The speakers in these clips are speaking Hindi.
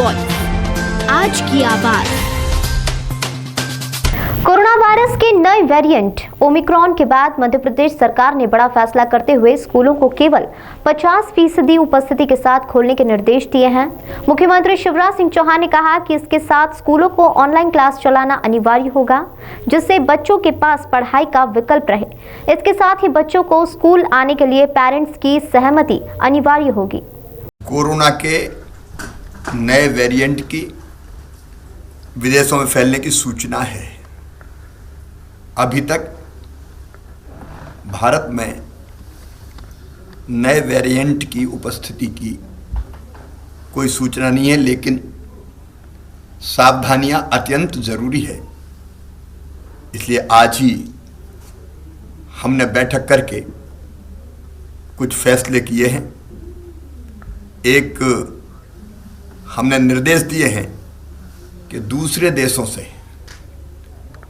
वॉइस, आज की आवाज। कोरोना वायरस के नए वेरिएंट ओमिक्रॉन के बाद मध्य प्रदेश सरकार ने बड़ा फैसला करते हुए स्कूलों को केवल 50% उपस्थिति के साथ खोलने के निर्देश दिए हैं। मुख्यमंत्री शिवराज सिंह चौहान ने कहा कि इसके साथ स्कूलों को ऑनलाइन क्लास चलाना अनिवार्य होगा, जिससे बच्चों के पास पढ़ाई का विकल्प रहे। इसके साथ ही बच्चों को स्कूल आने के लिए पेरेंट्स की सहमति अनिवार्य होगी। कोरोना के नए वेरिएंट की विदेशों में फैलने की सूचना है। अभी तक भारत में नए वेरिएंट की उपस्थिति की कोई सूचना नहीं है, लेकिन सावधानियां अत्यंत जरूरी है। इसलिए आज ही हमने बैठक करके कुछ फैसले किए हैं। एक हमने निर्देश दिए हैं कि दूसरे देशों से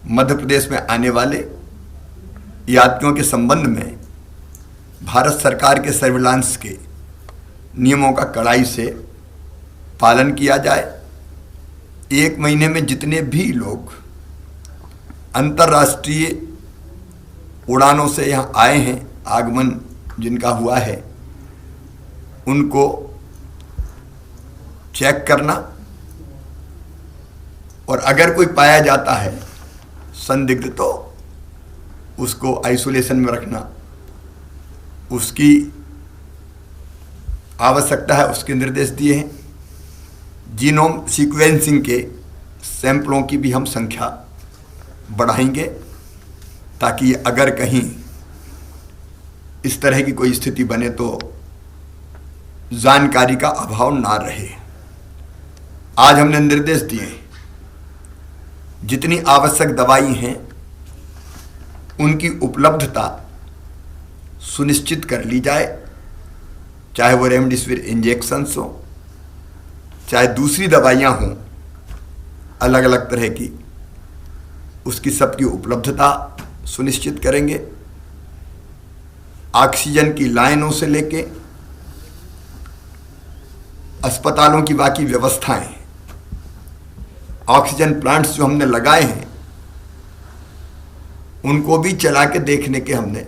मध्य प्रदेश में आने वाले यात्रियों के संबंध में भारत सरकार के सर्विलांस के नियमों का कड़ाई से पालन किया जाए। 1 महीने में जितने भी लोग अंतर्राष्ट्रीय उड़ानों से यहाँ आए हैं, आगमन जिनका हुआ है, उनको चेक करना, और अगर कोई पाया जाता है संदिग्ध तो उसको आइसोलेशन में रखना, उसकी आवश्यकता है, उसके निर्देश दिए हैं। जीनोम सीक्वेंसिंग के सैंपलों की भी हम संख्या बढ़ाएंगे, ताकि अगर कहीं इस तरह की कोई स्थिति बने तो जानकारी का अभाव ना रहे। आज हमने निर्देश दिए, जितनी आवश्यक दवाई हैं उनकी उपलब्धता सुनिश्चित कर ली जाए, चाहे वो रेमडेसिविर इंजेक्शंस हो, चाहे दूसरी दवाइयां हों अलग अलग तरह की, उसकी सबकी उपलब्धता सुनिश्चित करेंगे। ऑक्सीजन की लाइनों से लेके अस्पतालों की बाकी व्यवस्थाएं, ऑक्सीजन प्लांट्स जो हमने लगाए हैं उनको भी चला के देखने के हमने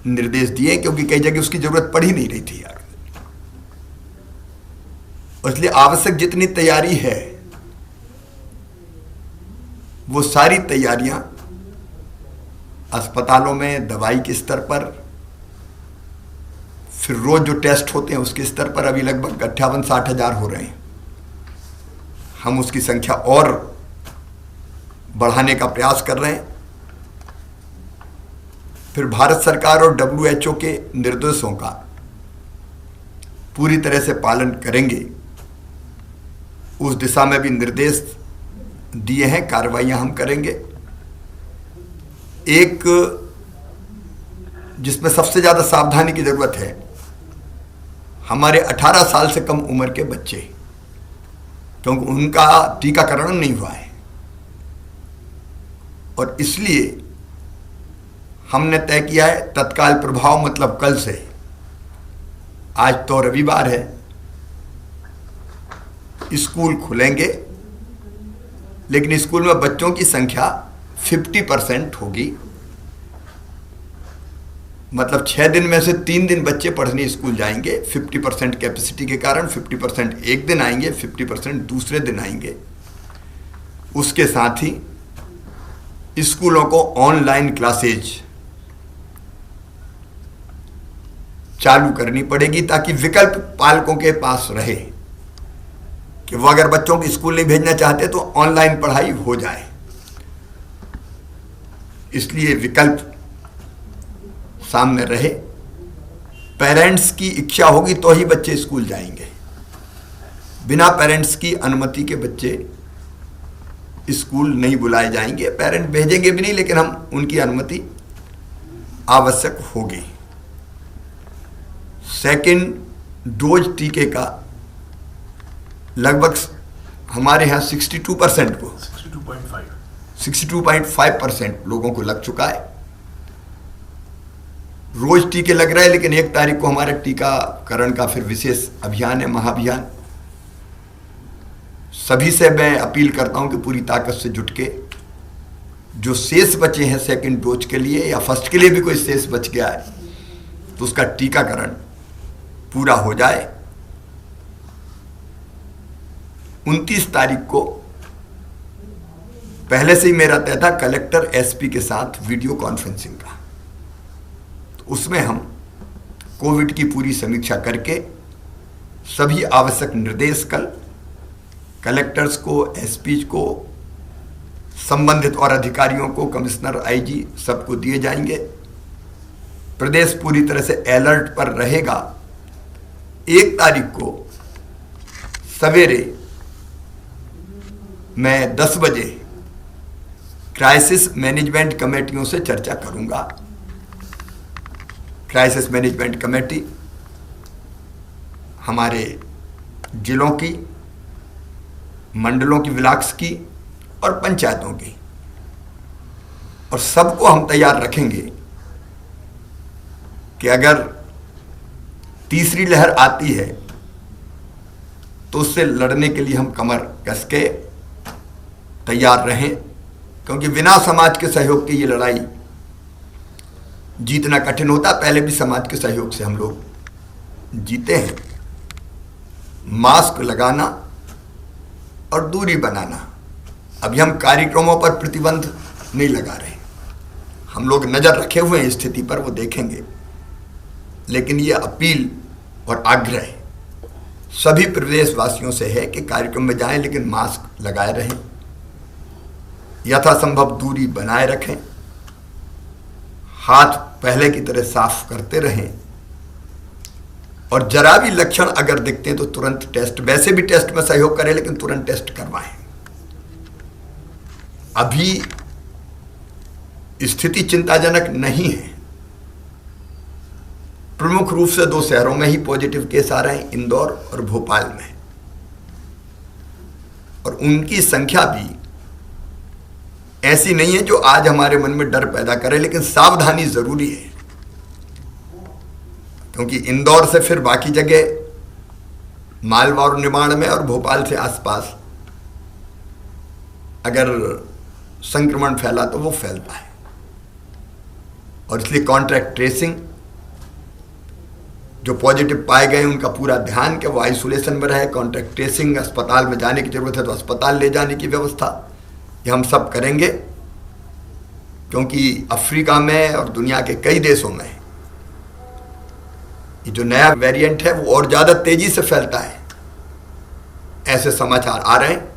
निर्देश दिए, क्योंकि कई जगह उसकी जरूरत पड़ ही नहीं रही थी यार। इसलिए आवश्यक जितनी तैयारी है वो सारी तैयारियां अस्पतालों में दवाई के स्तर पर, फिर रोज जो टेस्ट होते हैं उसके स्तर पर अभी लगभग 58-60 हजार हो रहे हैं। हम उसकी संख्या और बढ़ाने का प्रयास कर रहे हैं। फिर भारत सरकार और WHO के निर्देशों का पूरी तरह से पालन करेंगे, उस दिशा में भी निर्देश दिए हैं, कार्रवाइयां हम करेंगे। एक जिसमें सबसे ज्यादा सावधानी की जरूरत है, हमारे 18 साल से कम उम्र के बच्चे, क्योंकि उनका टीकाकरण नहीं हुआ है, और इसलिए हमने तय किया है तत्काल प्रभाव, मतलब कल से, आज तो रविवार है, स्कूल खुलेंगे, लेकिन स्कूल में बच्चों की संख्या 50% होगी। मतलब 6 दिन में से 3 दिन बच्चे पढ़ने स्कूल जाएंगे। 50% कैपेसिटी के कारण 50% एक दिन आएंगे, 50% दूसरे दिन आएंगे। उसके साथ ही स्कूलों को ऑनलाइन क्लासेज चालू करनी पड़ेगी, ताकि विकल्प पालकों के पास रहे कि वो अगर बच्चों को स्कूल नहीं भेजना चाहते तो ऑनलाइन पढ़ाई हो जाए। इसलिए विकल्प सामने रहे। पेरेंट्स की इच्छा होगी तो ही बच्चे स्कूल जाएंगे। बिना पेरेंट्स की अनुमति के बच्चे स्कूल नहीं बुलाए जाएंगे। पेरेंट भेजेंगे भी नहीं, लेकिन हम उनकी अनुमति आवश्यक होगी। सेकेंड डोज टीके का लगभग हमारे यहाँ 62% को 62.5% लोगों को लग चुका है। रोज टीके लग रहे हैं, लेकिन 1 तारीख को हमारे टीकाकरण का फिर विशेष अभियान है, महाअभियान। सभी से मैं अपील करता हूं कि पूरी ताकत से जुट के जो शेष बचे हैं सेकंड डोज के लिए या फर्स्ट के लिए भी कोई शेष बच गया है तो उसका टीकाकरण पूरा हो जाए। 29 तारीख को पहले से ही मेरा तय था कलेक्टर एसपी के साथ वीडियो कॉन्फ्रेंसिंग का, तो उसमें हम कोविड की पूरी समीक्षा करके सभी आवश्यक निर्देश कल कलेक्टर्स को, एसपी को, संबंधित और अधिकारियों को, कमिश्नर, आईजी सबको दिए जाएंगे। प्रदेश पूरी तरह से अलर्ट पर रहेगा। 1 तारीख को सवेरे मैं 10 बजे क्राइसिस मैनेजमेंट कमेटियों से चर्चा करूंगा। क्राइसिस मैनेजमेंट कमेटी हमारे जिलों की, मंडलों की, ब्लॉक्स की और पंचायतों की, और सबको हम तैयार रखेंगे कि अगर तीसरी लहर आती है तो उससे लड़ने के लिए हम कमर कस के तैयार रहें, क्योंकि बिना समाज के सहयोग के ये लड़ाई जीतना कठिन होता। पहले भी समाज के सहयोग से हम लोग जीते हैं। मास्क लगाना और दूरी बनाना, अभी हम कार्यक्रमों पर प्रतिबंध नहीं लगा रहे, हम लोग नजर रखे हुए हैं स्थिति पर, वो देखेंगे। लेकिन ये अपील और आग्रह सभी प्रदेशवासियों से है कि कार्यक्रम में जाएं लेकिन मास्क लगाए रहें, यथासंभव दूरी बनाए रखें, हाथ पहले की तरह साफ करते रहें, और जरा भी लक्षण अगर दिखते हैं तो तुरंत टेस्ट, वैसे भी टेस्ट में सहयोग करें लेकिन तुरंत टेस्ट करवाएं। अभी स्थिति चिंताजनक नहीं है। प्रमुख रूप से 2 शहरों में ही पॉजिटिव केस आ रहे हैं, इंदौर और भोपाल में, और उनकी संख्या भी ऐसी नहीं है जो आज हमारे मन में डर पैदा करे, लेकिन सावधानी जरूरी है, क्योंकि इंदौर से फिर बाकी जगह मालवा और निमाड़ में और भोपाल से आसपास अगर संक्रमण फैला तो वो फैलता है, और इसलिए कॉन्ट्रैक्ट ट्रेसिंग, जो पॉजिटिव पाए गए उनका पूरा ध्यान कि वो आइसोलेशन में रहे, कॉन्ट्रैक्ट ट्रेसिंग, अस्पताल में जाने की जरूरत है तो अस्पताल ले जाने की व्यवस्था, ये हम सब करेंगे, क्योंकि अफ्रीका में और दुनिया के कई देशों में ये जो नया वेरिएंट है वो और ज़्यादा तेजी से फैलता है, ऐसे समाचार आ रहे हैं।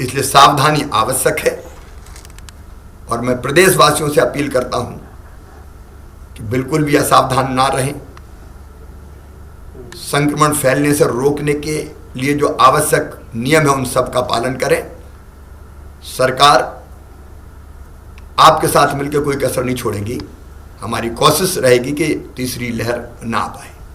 इसलिए सावधानी आवश्यक है, और मैं प्रदेशवासियों से अपील करता हूं कि बिल्कुल भी असावधान ना रहें। संक्रमण फैलने से रोकने के लिए जो आवश्यक नियम है उन सब का पालन करें। सरकार आपके साथ मिलकर कोई कसर नहीं छोड़ेगी। हमारी कोशिश रहेगी कि तीसरी लहर ना आ पाए।